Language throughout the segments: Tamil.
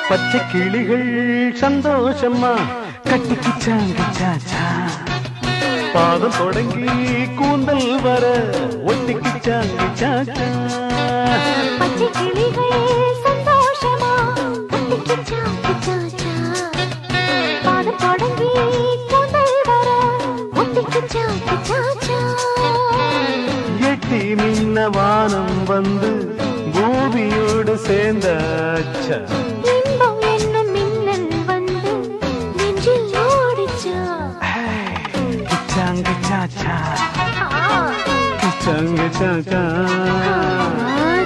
பச்சை கிளிகள் சந்தோஷமா கட்டிக்கிச்சாங்க சாச்சா பாதம் தொடங்கி கூந்தல் வர ஒட்டிக்கிச்சாங்க சாச்சா பச்சை கிளிகள் சந்தோஷமா கட்டிக்கிச்சாங்க சாச்சா பாதம் தொடங்கி கூந்தல் வர ஒட்டிக்கிச்சாங்க சாச்சா எட்டி நின்ன வானம் வந்து பூமியோடு சேர்ந்தாச்சா இன்பம் என்னும் மின்னல் வந்து நெஞ்சில் ஓடிச்சா கிச்சாங்க சாச்சா கிச்சாங்க சாச்சா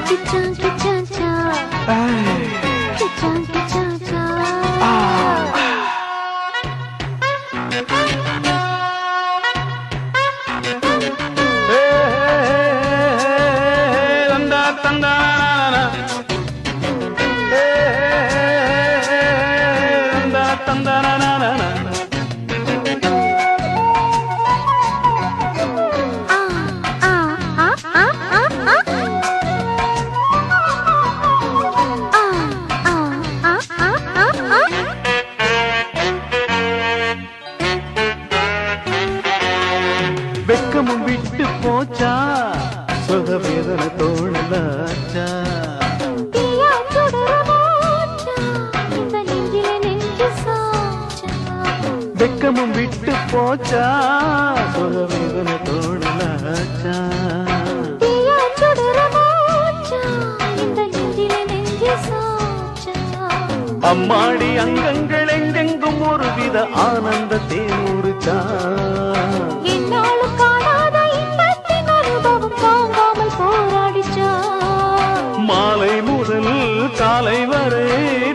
கிச்சாங்க சாச்சா கிச்சாங்க சாச்சா வெக்கமும் விட்டு போச்சா சுக வேதனை தோணலாச்சா வெக்கமும் விட்டு போச்சா சுக வேதனை தோணலாச்சா அம்மாடி அங்கங்கள் எங்கெங்கும் ஒருவித ஆனந்த தேனூறுச்சா என்னாலும் காணாத இன்பத்தின் அனுபவம் தாங்காமல் போராடிச்சா மாலை முதல் காலை வரை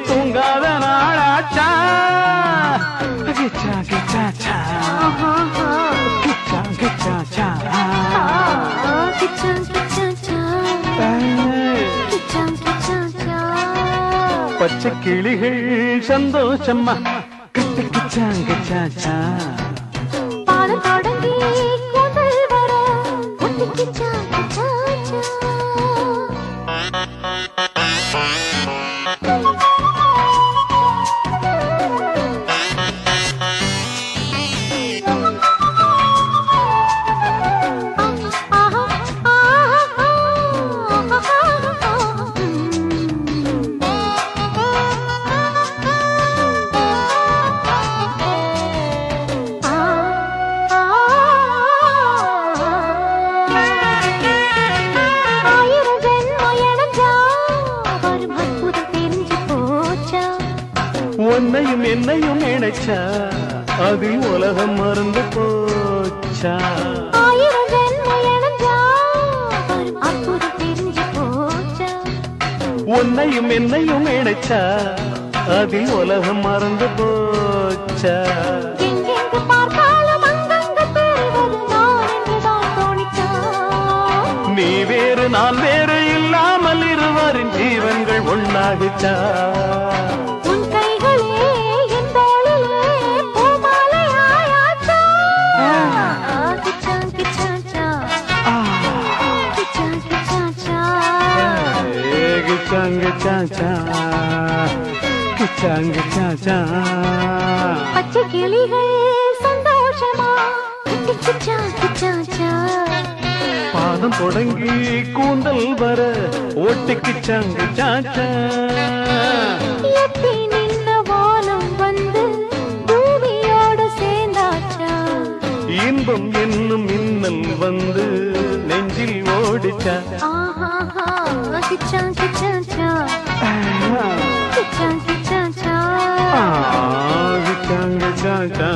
தூங்காத நாளாச்சா கிச்சா கிச்சாச்சா கிச்சா கிச்சாச்சா கிச்சா கிச்சாச்சா கிச்சா கிச்சாச்சா பச்சை கிளிகள் சந்தோஷமா கட்டி கிச்சாங்க சாச்சா பாதம் தொடங்கி கூந்தல் வர ஒட்டிக்கிச்சாங்க சாச்சா உன்னையும் என்னையும் இணைச்சா அதில் உலகம் மறந்து போச்சா ஆயிரம் ஜென்மம் இணைஞ்சா வரும் அற்புதம் தெரிஞ்சு போச்சா உன்னையும் என்னையும் இணைச்சா அதில் உலகம் மறந்து போச்சா எங்கெங்கு பார்த்தாலும் அங்கங்கு தெரிவது நான் என்றுதான் தோணிச்சா நீ வேறு நான் வேறு இல்லாமல் இருவரின் ஜீவன்கள் ஒன்னாகுச்சா உன் கைகளே என் தோளிலே பூமாலை ஆயாச்சா கிச்சா கிச்சாச்சா கிச்சா கிச்சாச்சா கிச்சாங்க சாச்சா கிச்சாங்க சாச்சா பச்சை கிளிகள் சந்தோஷமா கிச்சா கிச்சாச்சா பாதம் தொடங்கி கூந்தல் வர ஓட்டிக்கிச்சாங்க சாச்சா எட்டி நின்ன வானம் வந்து பூமியோடு சேர்ந்தாச்சா இன்பம் என்னும் மின்னல் வந்து நெஞ்சில் ஓடிச்சா ஆஹா கிச்சா கிச்சாச்சா கிச்சா கிச்சாச்சா கிச்சாங்க சாச்சா